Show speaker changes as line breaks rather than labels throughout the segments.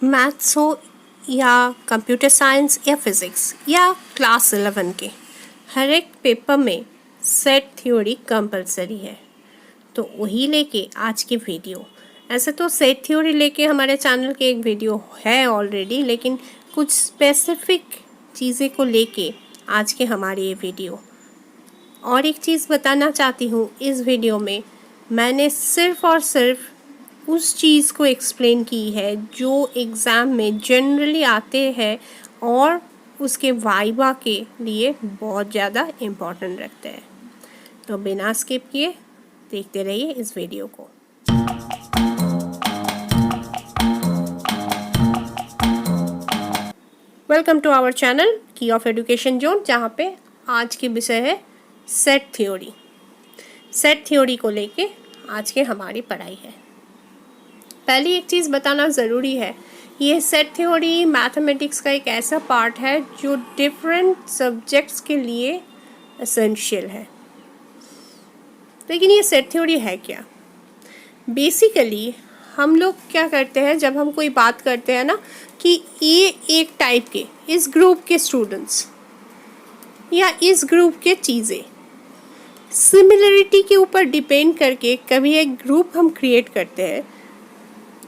Maths हो या computer science या फिज़िक्स या क्लास 11 के हर एक पेपर में सेट थ्योरी कंपलसरी है। तो वही लेके आज की वीडियो। ऐसे तो सेट थ्योरी लेके हमारे चैनल के एक वीडियो है ऑलरेडी, लेकिन कुछ स्पेसिफिक चीज़ें को लेके आज के हमारी ये वीडियो। और एक चीज़ बताना चाहती हूँ, इस वीडियो में मैंने सिर्फ़ और सिर्फ उस चीज़ को एक्सप्लेन की है जो एग्ज़ाम में जनरली आते हैं और उसके वाइवा के लिए बहुत ज़्यादा इम्पोर्टेंट रखते हैं। तो बिना स्किप किए देखते रहिए इस वीडियो को। वेलकम टू आवर चैनल की ऑफ एजुकेशन जोन, जहाँ पे आज की विषय है सेट थ्योरी। सेट थ्योरी को लेके आज के हमारी पढ़ाई है। पहली एक चीज़ बताना ज़रूरी है, ये सेट थ्योरी मैथमेटिक्स का एक ऐसा पार्ट है जो डिफरेंट सब्जेक्ट्स के लिए एसेंशियल है। लेकिन ये सेट थ्योरी है क्या? बेसिकली हम लोग क्या करते हैं, जब हम कोई बात करते हैं ना कि ये एक टाइप के इस ग्रुप के स्टूडेंट्स या इस ग्रुप के चीज़ें सिमिलरिटी के ऊपर डिपेंड करके कभी एक ग्रुप हम क्रिएट करते हैं,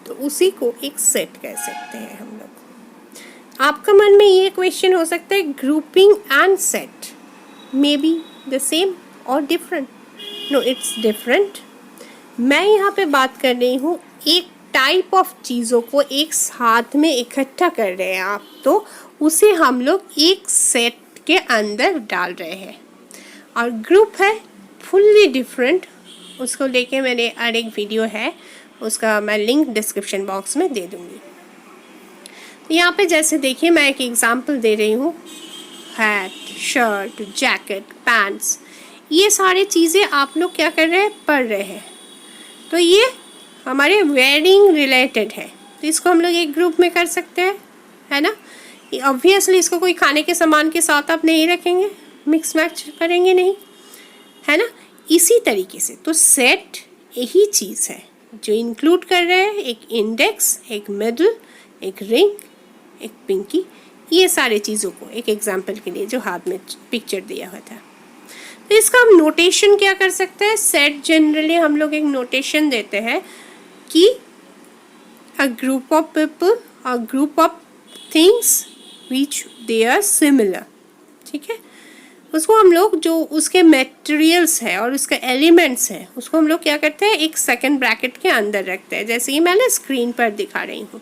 तो उसी को एक सेट कह सकते हैं हम लोग। आपका मन में ये क्वेश्चन हो सकता है, grouping and set may be the same और डिफरेंट? No, it's different. मैं यहाँ पे बात कर रही हूँ एक टाइप ऑफ चीज़ों को एक साथ में इकट्ठा कर रहे हैं आप, तो उसे हम लोग एक सेट के अंदर डाल रहे हैं। और ग्रुप है फुल्ली डिफरेंट, उसको लेके मैंने और एक वीडियो है, उसका मैं लिंक डिस्क्रिप्शन बॉक्स में दे दूँगी। तो यहाँ पे जैसे देखिए, मैं एक एग्जांपल दे रही हूँ, हैट, शर्ट, जैकेट, पैंट्स, ये सारी चीज़ें आप लोग क्या कर रहे हैं, पढ़ रहे हैं। तो ये हमारे वेयरिंग रिलेटेड है, तो इसको हम लोग एक ग्रुप में कर सकते हैं, है ना। ऑब्वियसली इसको कोई खाने के सामान के साथ आप नहीं रखेंगे, मिक्स मैच करेंगे नहीं, है ना। इसी तरीके से तो सेट यही चीज़ है जो इंक्लूड कर रहे हैं एक इंडेक्स, एक मिडल, एक रिंग, एक पिंकी, ये सारे चीज़ों को एक एग्जांपल के लिए जो हाथ में पिक्चर दिया हुआ था। तो इसका हम नोटेशन क्या कर सकते हैं, सेट जनरली हम लोग एक नोटेशन देते हैं कि a group of people, a group of things which they are similar, ठीक है। उसको हम लोग जो उसके मटेरियल्स है और उसके एलिमेंट्स है, उसको हम लोग क्या करते हैं, एक सेकंड ब्रैकेट के अंदर रखते हैं, जैसे कि मैंने स्क्रीन पर दिखा रही हूँ।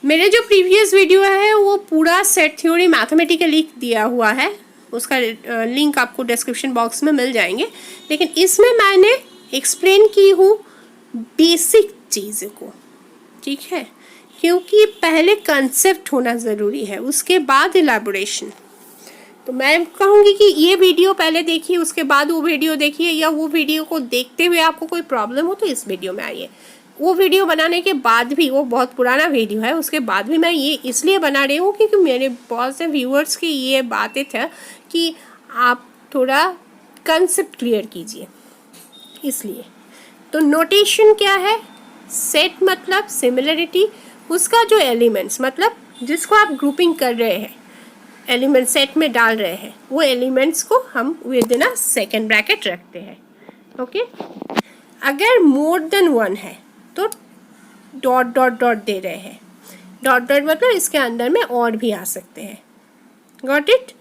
मेरे जो प्रीवियस वीडियो है वो पूरा सेट थ्योरी मैथमेटिकली दिया हुआ है, उसका लिंक आपको डिस्क्रिप्शन बॉक्स में मिल जाएंगे। लेकिन इसमें मैंने एक्सप्लेन की हूँ बेसिक चीज़ों को, ठीक है, क्योंकि पहले कंसेप्ट होना ज़रूरी है, उसके बाद इलेबोरेशन। तो मैं कहूँगी कि ये वीडियो पहले देखिए, उसके बाद वो वीडियो देखिए, या वो वीडियो को देखते हुए आपको कोई प्रॉब्लम हो तो इस वीडियो में आइए। वो वीडियो बनाने के बाद भी, वो बहुत पुराना वीडियो है, उसके बाद भी मैं ये इसलिए बना रही हूँ क्योंकि मेरे बहुत से व्यूअर्स की ये बातें थे कि आप थोड़ा कंसेप्ट क्लियर कीजिए, इसलिए। तो नोटेशन क्या है, सेट मतलब सिमिलरिटी, उसका जो एलिमेंट्स मतलब जिसको आप ग्रुपिंग कर रहे हैं, एलिमेंट सेट में डाल रहे हैं, वो एलिमेंट्स को हम with in a second bracket रखते हैं, ओके। अगर मोर देन वन है तो डॉट डॉट डॉट दे रहे हैं। डॉट डॉट मतलब इसके अंदर में और भी आ सकते हैं, गॉट इट।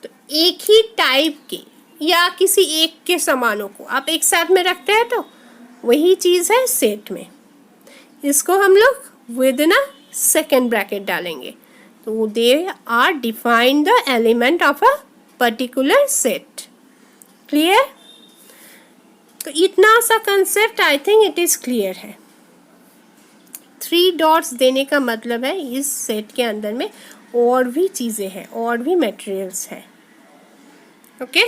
तो एक ही टाइप के या किसी एक के सामानों को आप एक साथ में रखते हैं, तो वही चीज़ है सेट में। इसको हम लोग within a second bracket डालेंगे, तो they are define the element of a particular set. Clear? तो इतना सा concept I think it is clear है। 3 डॉट्स देने का मतलब है इस सेट के अंदर में और भी चीज़ें हैं, और भी मटेरियल्स हैं, ओके।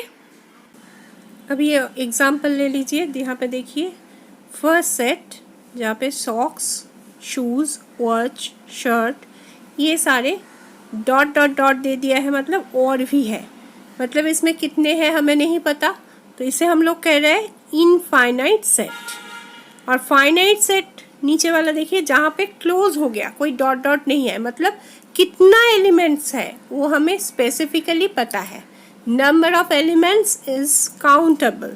अभी ये एग्जांपल ले लीजिए, यहाँ पे देखिए, फर्स्ट सेट जहाँ पे सॉक्स, शूज़, वॉच, शर्ट, ये सारे डॉट डॉट डॉट दे दिया है, मतलब और भी है, मतलब इसमें कितने हैं हमें नहीं पता, तो इसे हम लोग कह रहे हैं इनफाइनाइट सेट। और फाइनाइट सेट नीचे वाला देखिए जहाँ पे क्लोज हो गया, कोई डॉट डॉट नहीं है, मतलब कितना एलिमेंट्स है वो हमें स्पेसिफिकली पता है। Number of elements is countable.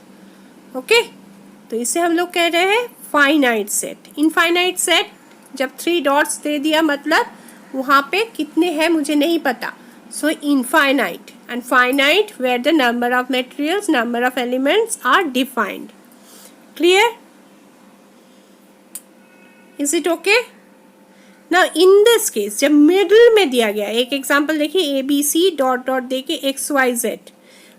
Okay, तो इसे हम लोग कह रहे हैं फाइनाइट सेट। इनफाइनाइट सेट जब 3 डॉट्स दे दिया मतलब वहाँ पे कितने हैं मुझे नहीं पता, so infinite. And finite where the number of materials, number of elements are defined. Clear? Is it okay? Now in this case जब मिडिल में दिया गया, एक एग्जांपल देखिए, A B C dot dot देके एक्स वाई जेड,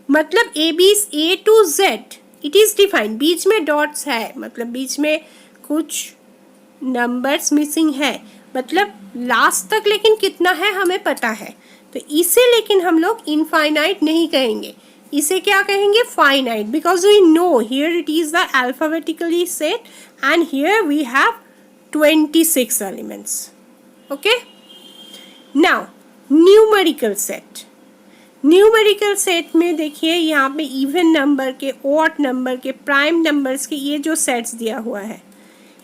मतलब A to Z it is defined. बीच में डॉट्स है मतलब बीच में कुछ नंबर्स मिसिंग है, मतलब लास्ट तक लेकिन कितना है हमें पता है, तो इसे लेकिन हम लोग इनफाइनाइट नहीं कहेंगे, इसे क्या कहेंगे? Finite, because we know here it is the alphabetically set and here we have 26 elements. Okay, now numerical set. Numerical set में देखिए यहाँ पे इवन नंबर के, ऑड नंबर के, प्राइम नंबर्स के ये जो सेट्स दिया हुआ है,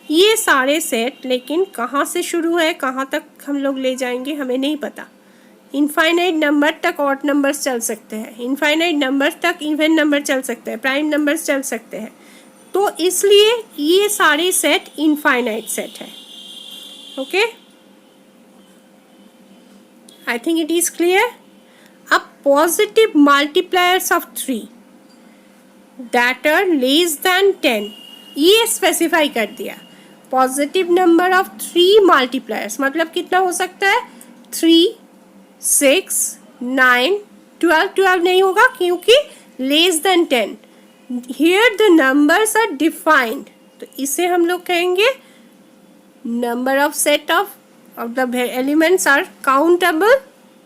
ये सारे सेट लेकिन कहाँ से शुरू है कहाँ तक हम लोग ले जाएंगे हमें नहीं पता। इनफाइनाइट नंबर तक ऑड नंबर्स चल सकते हैं, इनफाइनाइट नंबर तक इवन नंबर चल सकते हैं, प्राइम नंबर्स चल सकते हैं, तो इसलिए ये सारे सेट इनफाइनाइट सेट है। Okay, I think it is clear. अब positive multipliers of 3 that are less than 10, ये स्पेसिफाई कर दिया। पॉजिटिव नंबर ऑफ 3 मल्टीप्लायर्स मतलब कितना हो सकता है? 3, 6, 9, 12। 12 नहीं होगा क्योंकि less than 10। Here the numbers are defined, तो इसे हम लोग कहेंगे number of set of the elements are countable.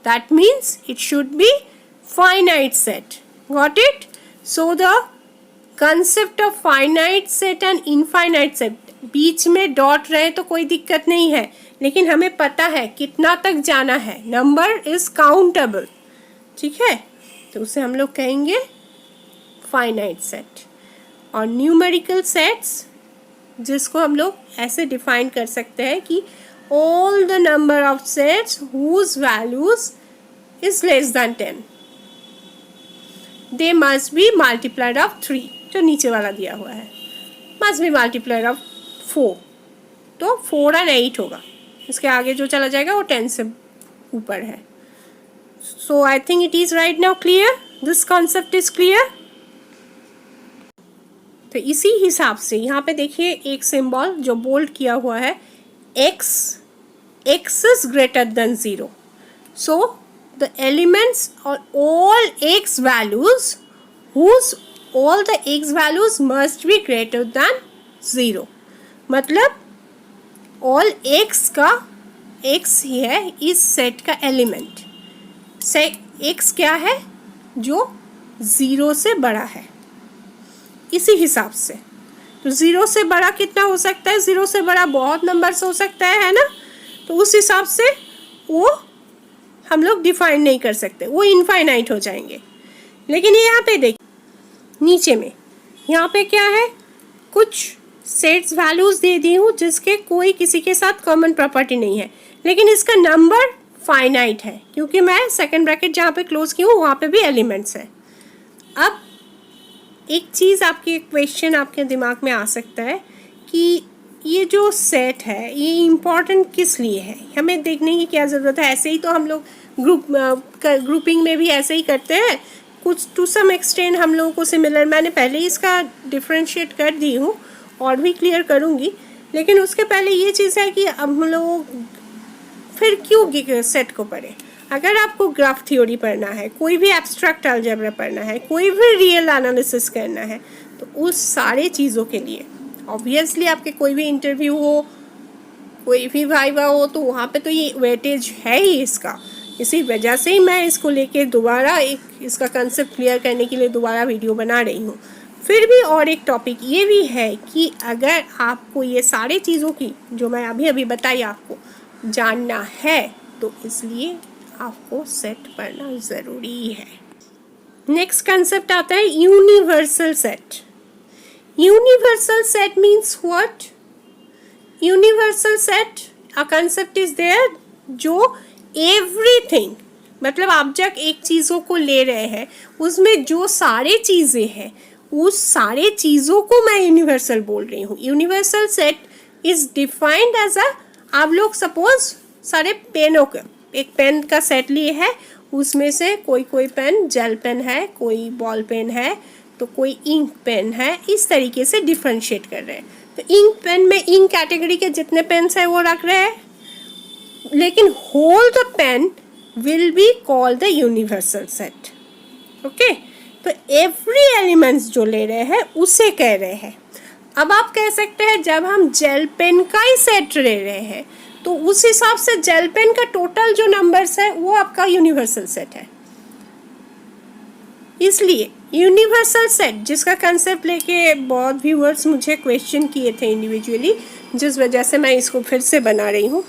That means it should be finite set. Got it? So the concept of finite set and infinite set, बीच में dot रहे तो कोई दिक्कत नहीं है, लेकिन हमें पता है कितना तक जाना है, नंबर इज काउंटेबल। ठीक है, तो उसे हम लोग कहेंगे फाइनाइट सेट। और न्यूमेरिकल सेट्स जिसको हम लोग ऐसे डिफाइन कर सकते हैं कि all the number of sets whose values is less than 10 they must be multiplied of 3, जो नीचे वाला दिया हुआ है, मस्ट बी मल्टीप्लाइड ऑफ 4, तो 4 और 8 होगा, इसके आगे जो चला जाएगा वो 10 से ऊपर है। So I think it is right now clear, this concept is clear. तो इसी हिसाब से यहाँ पे देखिए एक सिंबल जो बोल्ड किया हुआ है, x is greater than 0, so the elements और all x values whose all the x values must be greater than 0, मतलब all x का x ही है इस सेट का एलिमेंट, x क्या है? जो 0 से बड़ा है। इसी हिसाब से तो 0 से बड़ा कितना हो सकता है? 0 से बड़ा बहुत नंबर्स हो सकता है ना, तो उस हिसाब से वो हम लोग डिफाइन नहीं कर सकते, वो इनफाइनाइट हो जाएंगे। लेकिन ये यहाँ पे देखिए नीचे में यहाँ पे क्या है, कुछ सेट्स वैल्यूज दे दी हूँ जिसके कोई किसी के साथ कॉमन प्रॉपर्टी नहीं है, लेकिन इसका नंबर फाइनाइट है क्योंकि मैं सेकंड ब्रैकेट जहाँ पे क्लोज की हूँ वहाँ पे भी एलिमेंट्स है। अब एक चीज़ आपके क्वेश्चन आपके दिमाग में आ सकता है कि ये जो सेट है ये इम्पॉर्टेंट किस लिए है, हमें देखने की क्या ज़रूरत है? ऐसे ही तो हम लोग ग्रुपिंग में भी ऐसे ही करते हैं, कुछ टू सम एक्सटेंट हम लोगों को सिमिलर, मैंने पहले ही इसका डिफ्रेंशिएट कर दी हूँ और भी क्लियर करूँगी, लेकिन उसके पहले ये चीज़ है कि अब हम लोग फिर क्यों सेट को पढ़ें। अगर आपको ग्राफ थ्योरी पढ़ना है, कोई भी एब्स्ट्रैक्ट अलजेब्रा पढ़ना है, कोई भी रियल एनालिसिस करना है, तो उस सारे चीज़ों के लिए ऑब्वियसली आपके कोई भी इंटरव्यू हो, कोई भी वाइवा हो, तो वहाँ पे तो ये वेटेज है ही इसका। इसी वजह से ही मैं इसको लेके दोबारा एक इसका कंसेप्ट क्लियर करने के लिए दोबारा वीडियो बना रही हूँ। फिर भी और एक टॉपिक ये भी है कि अगर आपको ये सारे चीज़ों की जो मैं अभी अभी बताई आपको जानना है, तो इसलिए आपको सेट पढ़ना ज़रूरी है। नेक्स्ट कंसेप्ट आता है universal set. Universal set means what? Universal set a concept is there जो एवरीथिंग, मतलब आप जब एक चीज़ों को ले रहे हैं उसमें जो सारे चीज़ें हैं उस सारे चीज़ों को मैं यूनिवर्सल बोल रही हूँ. Universal set is defined as a, आप लोग सपोज सारे पेनों का एक पेन का सेट लिए है, उसमें से कोई कोई पेन जेल पेन है, कोई बॉल पेन है, तो कोई इंक पेन है, इस तरीके से डिफ्रेंशिएट कर रहे हैं. तो इंक पेन में इंक कैटेगरी के जितने पेन्स हैं वो रख रहे हैं, लेकिन whole the pen will be called the universal set. Okay, तो एवरी एलिमेंट्स जो ले रहे हैं उसे कह रहे हैं. अब आप कह सकते हैं जब हम जेल पेन का ही सेट ले रहे हैं तो उस हिसाब से जेल पेन का टोटल जो नंबर्स है वो आपका यूनिवर्सल सेट है. इसलिए यूनिवर्सल सेट जिसका कंसेप्ट लेके बहुत व्यूअर्स मुझे क्वेश्चन किए थे इंडिविजुअली, जिस वजह से मैं इसको फिर से बना रही हूँ.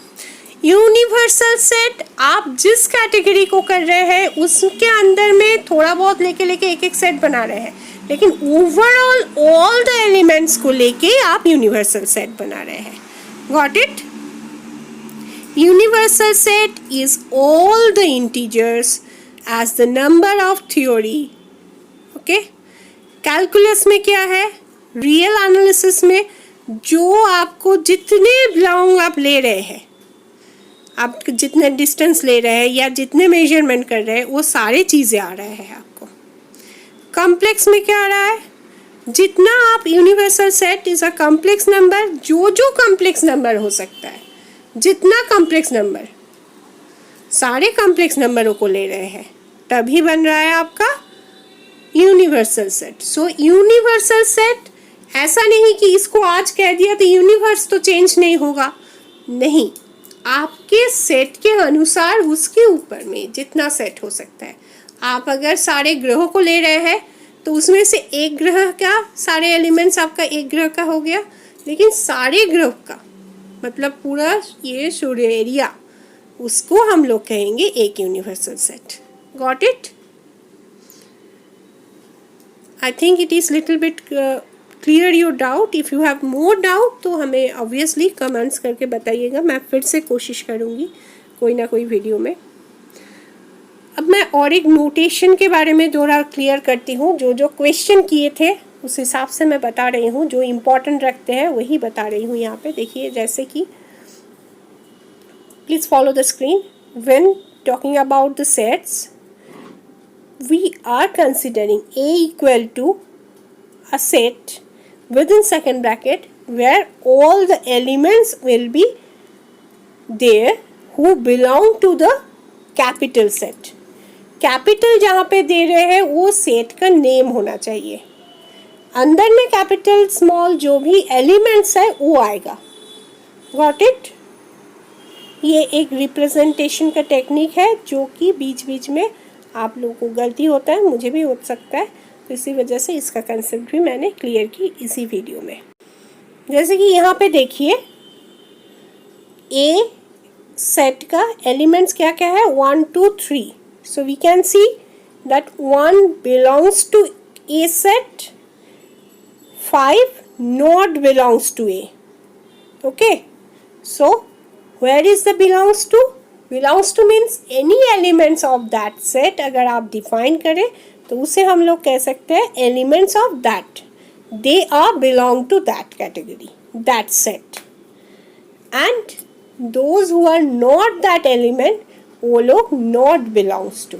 यूनिवर्सल सेट आप जिस कैटेगरी को कर रहे हैं उसके अंदर में थोड़ा बहुत लेके एक एक सेट बना रहे हैं, लेकिन ओवरऑल ऑल द एलिमेंट्स को लेके आप यूनिवर्सल सेट बना रहे हैं. Got it? Universal set is all the integers as the number of theory. Okay, calculus में क्या है, रियल एनालिसिस में जो आपको जितने बिलोंग आप ले रहे हैं, आप जितने डिस्टेंस ले रहे हैं या जितने मेजरमेंट कर रहे हैं वो सारे चीज़ें आ रहे हैं आपको. कॉम्प्लेक्स में क्या आ रहा है, जितना आप universal set is a complex number, जो कॉम्प्लेक्स नंबर हो सकता है, जितना कॉम्प्लेक्स नंबर, सारे कॉम्प्लेक्स नंबरों को ले रहे हैं, तभी बन रहा है आपका universal set. So universal set ऐसा नहीं कि इसको आज कह दिया तो यूनिवर्स तो चेंज नहीं होगा, नहीं, आपके सेट के अनुसार उसके ऊपर में जितना सेट हो सकता है. आप अगर सारे ग्रहों को ले रहे हैं तो उसमें से एक ग्रह का सारे एलिमेंट्स आपका एक ग्रह का हो गया, लेकिन सारे ग्रह का मतलब पूरा ये सूर्य एरिया, उसको हम लोग कहेंगे एक universal set. Got it? I think it is little bit clear your doubt. If you have more doubt तो हमें ऑब्वियसली कमेंट्स करके बताइएगा, मैं फिर से कोशिश करूँगी कोई ना कोई वीडियो में. अब मैं और एक नोटेशन के बारे में थोड़ा क्लियर करती हूँ. जो क्वेश्चन किए थे उस हिसाब से मैं बता रही हूँ, जो इम्पोर्टेंट रखते हैं वही बता रही हूँ. यहाँ पे देखिए, जैसे कि please follow the screen. When talking about the sets we are considering A equal to a set within second bracket where all the elements will be there who belong to the capital set. Capital जहाँ पे दे रहे हैं वो set का name होना चाहिए, अंदर में कैपिटल स्मॉल जो भी एलिमेंट्स है वो आएगा. Got it? ये एक रिप्रेजेंटेशन का टेक्निक है जो कि बीच बीच में आप लोगों को गलती होता है, मुझे भी हो सकता है, तो इसी वजह से इसका कंसेप्ट भी मैंने क्लियर की इसी वीडियो में. जैसे कि यहाँ पे देखिए, ए सेट का एलिमेंट्स क्या क्या है, 1 2 3. So we can see that 1 belongs to A set, 5 not belongs to A. Okay, so where is the belongs to? Belongs to means any elements of that set. अगर आप डिफाइन करें तो उसे हम लोग कह सकते हैं elements of that, they are belong to that category, that set. And those who are not that element, वो लोग not belongs to.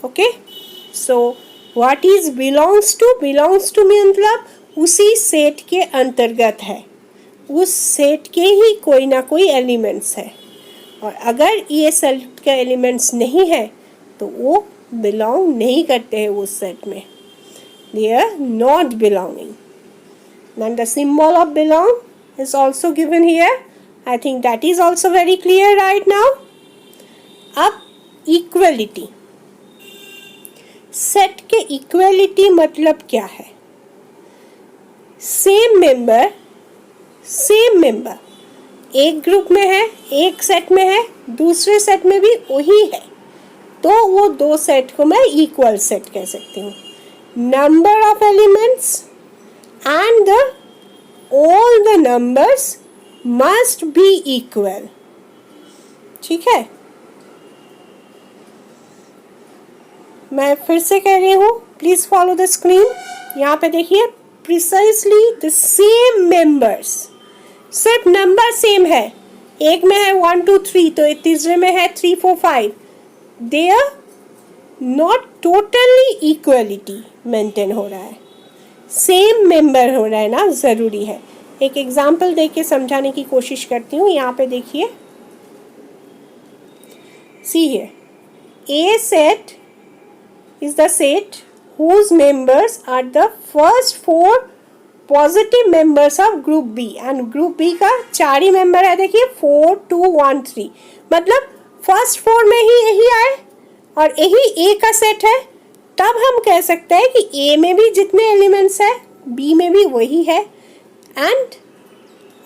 Okay, so what is belongs to? Belongs to मतलब उसी सेट के अंतर्गत है, उस सेट के ही कोई ना कोई एलिमेंट्स है, और अगर ये सेट के एलिमेंट्स नहीं है तो वो बिलोंग नहीं करते हैं उस सेट में, they are not belonging. And the symbol of belong is also given here. I think that is also very clear right now. अब इक्वलिटी, सेट के इक्वलिटी मतलब क्या है? सेम मेंबर एक ग्रुप में है, एक सेट में है, दूसरे सेट में भी वही है, तो वो दो सेट को मैं इक्वल सेट कह सकती हूँ. Number of elements and the all the numbers must be equal. ठीक है, मैं फिर से कह रही हूँ, प्लीज फॉलो द स्क्रीन। यहाँ पे देखिए, प्रिसाइसली द सेम मेंबर्स, सिर्फ नंबर सेम है। एक में है 1 2 3, तो तीसरे में है 3 4 5। They are not totally equality maintain हो रहा है, सेम मेंबर हो रहा है ना, जरूरी है। एक एग्जाम्पल दे के समझाने की कोशिश करती हूँ। यहाँ पे देखिए, see here, A set is the set whose members are the first 4 positive members of group B, and group B का 4 ही मेंबर है। देखिए 4 2 1 3, मतलब फर्स्ट 4 में ही यही आए और यही A का सेट है। तब हम कह सकते हैं कि A में भी जितने एलिमेंट्स है B में भी वही है, and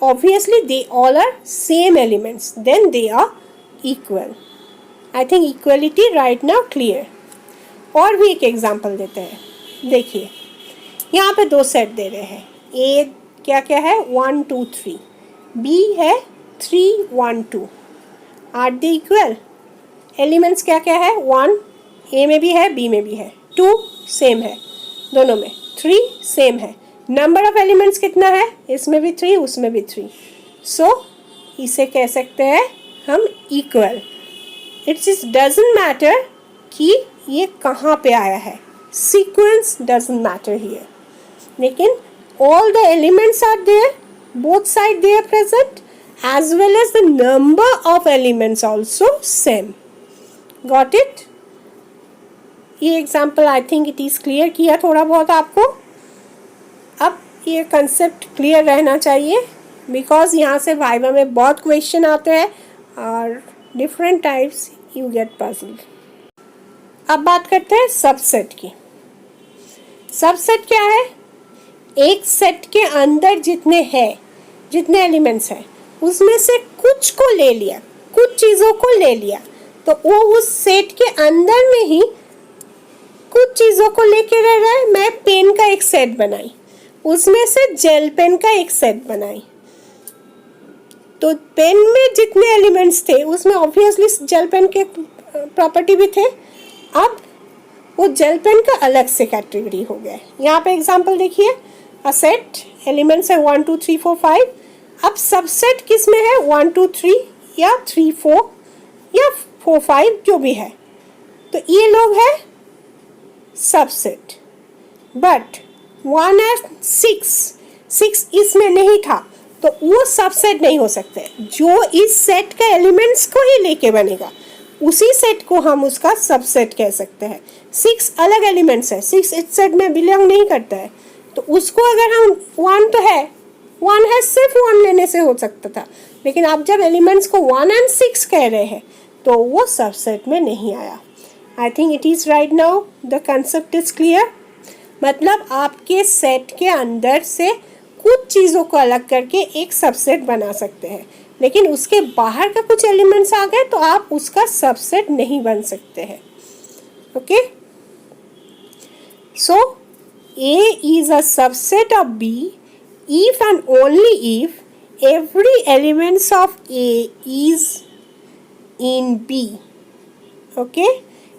obviously they all are same elements, then they are equal. I think equality right now clear. और भी एक एग्जाम्पल देते हैं। देखिए, यहाँ पे 2 सेट दे रहे हैं। ए क्या क्या है, 1 2 3, बी है 3 1 2। Are they equal? एलिमेंट्स क्या क्या है, 1 ए में भी है, बी में भी है, 2 सेम है दोनों में, 3 सेम है। नंबर ऑफ एलिमेंट्स कितना है, इसमें भी 3 उसमें भी 3। सो इसे कह सकते हैं हम इक्वल। इट्स डजंट मैटर कि ये कहाँ पे आया है, सीक्वेंस डजंट मैटर हियर, लेकिन all the elements are there, both side they are present, as well as the number of elements also same. Got it? ये example I think it is clear किया थोड़ा बहुत आपको। अब ये concept clear रहना चाहिए, बिकॉज यहाँ से वाइवा में बहुत क्वेश्चन आते हैं और different types you get puzzled. अब बात करते हैं सबसेट की। सबसेट क्या है, एक सेट के अंदर जितने एलिमेंट्स हैं उसमें से कुछ को ले लिया, कुछ चीज़ों को ले लिया, तो वो उस सेट के अंदर में ही कुछ चीज़ों को लेके रह रहा है। मैं पेन का एक सेट बनाई, उसमें से जेल पेन का एक सेट बनाई, तो पेन में जितने एलिमेंट्स थे उसमें ऑब्वियसली जेल पेन के प्रॉपर्टी भी थे। अब वो जेल पेन का अलग से कैटेगरी हो गया। यहाँ पे एग्जांपल देखिए, अ सेट एलिमेंट्स है 1 2 3 4 5। अब सबसेट किस में है, 1 2 3 या 3 4 या 4 5 जो भी है, तो ये लोग है सबसेट। बट 1 है 6 इसमें नहीं था, तो वो सबसेट नहीं हो सकते। जो इस सेट का एलिमेंट्स को ही लेके बनेगा उसी सेट को हम उसका सबसेट कह सकते हैं। 6 अलग एलिमेंट्स है, 6 इस सेट में बिलोंग नहीं करता है, तो उसको अगर हम 1 तो है, 1 है सिर्फ 1 लेने से हो सकता था, लेकिन आप जब एलिमेंट्स को 1 और 6 कह रहे हैं तो वो सबसेट में नहीं आया। आई think it is right now the concept is clear. मतलब आपके सेट के अंदर से कुछ चीज़ों को अलग करके एक सबसेट बना सकते हैं, लेकिन उसके बाहर का कुछ एलिमेंट्स आ गए तो आप उसका सबसेट नहीं बन सकते हैं। Okay, so A is a subset of B if and only if every elements of A is in B. Okay,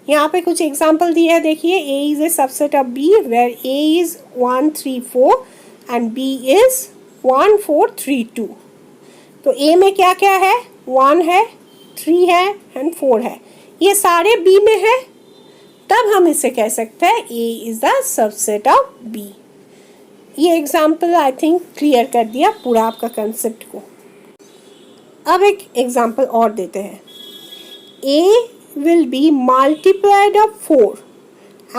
यहाँ पे कुछ एग्जाम्पल दिया है, देखिए। A is a subset of B where A is 1 3 4 and B is 1 4 3 2. तो A में क्या क्या है, 1 है, 3 है एंड 4 है, ये सारे B में है, तब हम इसे कह सकते हैं A is the subset of B। ये एग्जाम्पल आई थिंक क्लियर कर दिया पूरा आपका कंसेप्ट को। अब एक एग्जाम्पल और देते हैं। A will be multiplied of 4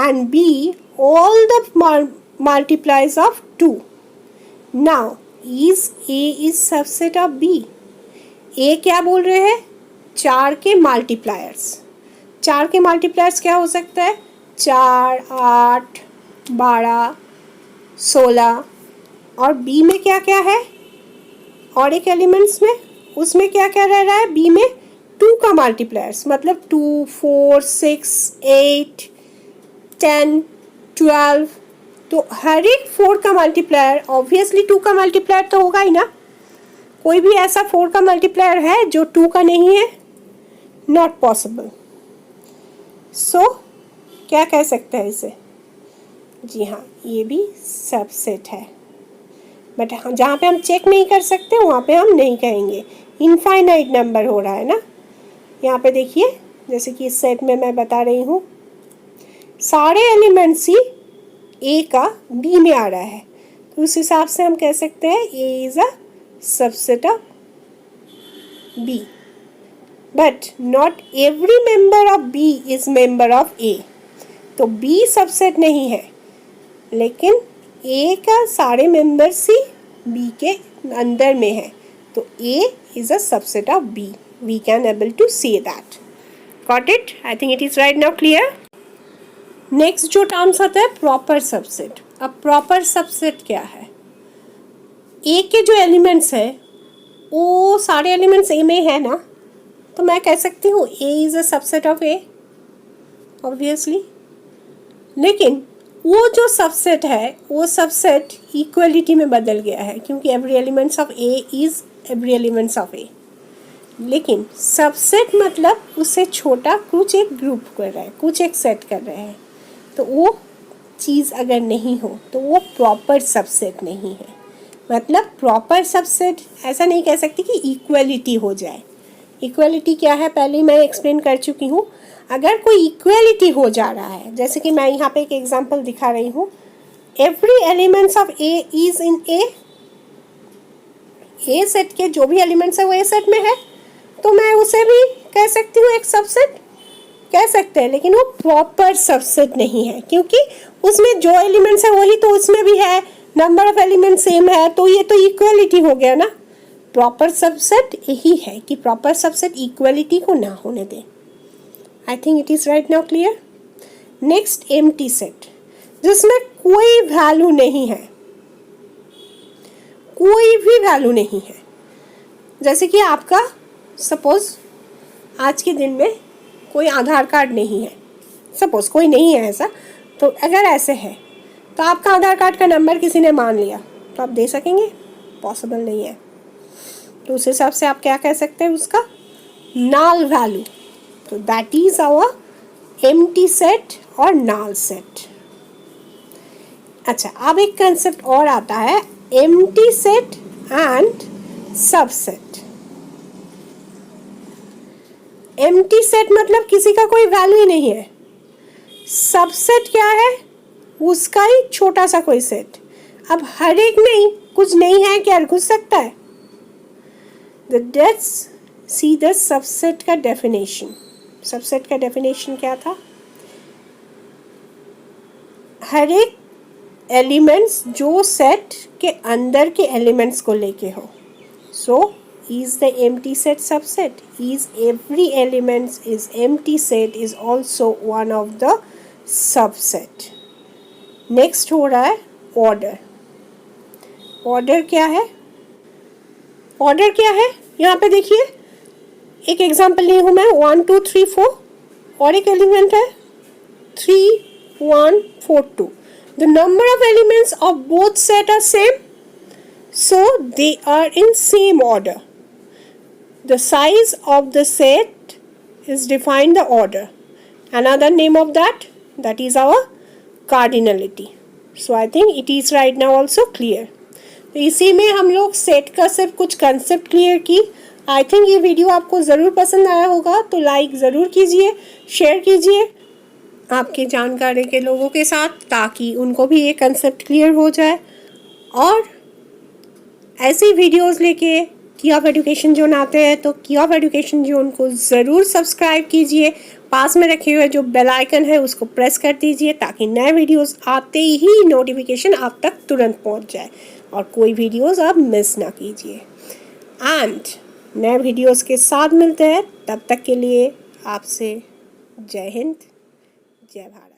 and B all the multiplies of 2. Now is A is subset of B. A क्या बोल रहे हैं, 4 के मल्टीप्लायर्स। 4 के मल्टीप्लायर्स क्या हो सकता है, 4 8 12 16। और B में क्या क्या है, और एक एलिमेंट्स में उसमें क्या क्या रह रहा है, B में 2 का मल्टीप्लायर्स, मतलब 2 4 6 8 10 12 तो हर एक 4 का मल्टीप्लायर ऑब्वियसली 2 का मल्टीप्लायर तो होगा ही ना। कोई भी ऐसा 4 का मल्टीप्लायर है जो 2 का नहीं है? Not possible. सो क्या कह सकते हैं इसे? जी हाँ, ये भी सबसेट है, बट जहाँ पे हम चेक नहीं कर सकते वहाँ पे हम नहीं कहेंगे। इनफाइनाइट नंबर हो रहा है ना। यहाँ पे देखिए, जैसे कि इस सेट में मैं बता रही हूँ, सारे एलिमेंट्स ही ए का बी में आ रहा है, तो उस हिसाब से हम कह सकते हैं A is a subset of B. But not every member of B is member of A. तो बी सबसेट नहीं है, लेकिन ए का सारे मेंबर्स ही बी के अंदर में है, तो A is a subset of B. We can able to see that. Got it? I think it is right now clear. Next जो टर्म्स आता है प्रॉपर सबसेट। अब प्रॉपर सबसेट क्या है? ए के जो एलिमेंट्स है वो सारे एलिमेंट्स ए में है ना, तो मैं कह सकती हूँ A is a subset of A obviously. लेकिन वो जो सबसेट है वो सबसेट इक्वलिटी में बदल गया है, क्योंकि every elements of A is every elements of A. लेकिन सबसेट मतलब उससे छोटा कुछ एक ग्रुप कर रहा है, कुछ एक सेट कर रहे हैं, तो वो चीज़ अगर नहीं हो तो वो प्रॉपर सबसेट नहीं है। मतलब प्रॉपर सबसेट ऐसा नहीं कह सकती कि इक्वलिटी हो जाए। इक्वलिटी क्या है पहले मैं एक्सप्लेन कर चुकी हूँ। अगर कोई इक्वलिटी हो जा रहा है, जैसे कि मैं यहाँ पे एक एग्जांपल दिखा रही हूँ, every elements of A is in A set के जो भी एलिमेंट्स है वो ए सेट में है, तो मैं उसे भी कह सकती हूँ एक सबसेट कह सकते हैं। लेकिन वो प्रॉपर सबसेट नहीं है, क्योंकि उसमें जो एलिमेंट्स है वही तो उसमें भी है, नंबर ऑफ एलिमेंट सेम है, तो ये तो इक्वलिटी हो गया ना। प्रॉपर सबसेट यही है कि प्रॉपर सबसेट इक्वलिटी को ना होने दे। I think it is right now clear. Next empty set, जिसमें कोई वैल्यू नहीं है, कोई भी वैल्यू नहीं है। जैसे कि आपका सपोज आज के दिन में कोई आधार कार्ड नहीं है, सपोज कोई नहीं है ऐसा, तो अगर ऐसे है तो आपका आधार कार्ड का नंबर किसी ने मान लिया तो आप दे सकेंगे? पॉसिबल नहीं है। तो उस हिसाब से आप क्या कह सकते हैं उसका? Null value. तो that is our empty set और नल सेट। अच्छा, अब एक कंसेप्ट और आता है, empty set and subset. Empty set मतलब किसी का कोई वैल्यू ही नहीं है। सबसेट क्या है? उसका ही छोटा सा कोई सेट। अब हर एक में कुछ नहीं है क्या घुस सकता है? लेट्स सी द सबसेट का डेफिनेशन। सबसेट का डेफिनेशन क्या था? हर एक एलिमेंट्स जो सेट के अंदर के एलिमेंट्स को लेके हो। सो is the empty set subset? Is every element is empty set is also one of the subset. Next हो रहा है order. Order क्या है? Order क्या है? यहाँ पे देखिए एक एग्जांपल ली हूँ मैं, 1 2 3 4 और एक एलिमेंट है 3 1 4 2. The number of elements of both set are same, so they are in same order. The size of the set is defined the order. Another name of that is our cardinality. So I think it is right now also clear. तो इसी में हम लोग set का सिर्फ कुछ concept clear की। I think ये वीडियो आपको ज़रूर पसंद आया होगा, तो लाइक ज़रूर कीजिए, शेयर कीजिए आपके जानकारी के लोगों के साथ, ताकि उनको भी ये कंसेप्ट क्लियर हो जाए। और ऐसी वीडियोस लेके की ऑफ एजुकेशन जोन आते हैं तो की ऑफ एजुकेशन जोन को ज़रूर सब्सक्राइब कीजिए। पास में रखे हुए जो बेल आइकन है उसको प्रेस कर दीजिए, ताकि नए वीडियोस आते ही नोटिफिकेशन आप तक तुरंत पहुंच जाए और कोई वीडियोस आप मिस ना कीजिए। एंड नए वीडियोस के साथ मिलते हैं, तब तक के लिए आपसे जय हिंद, जय भारत।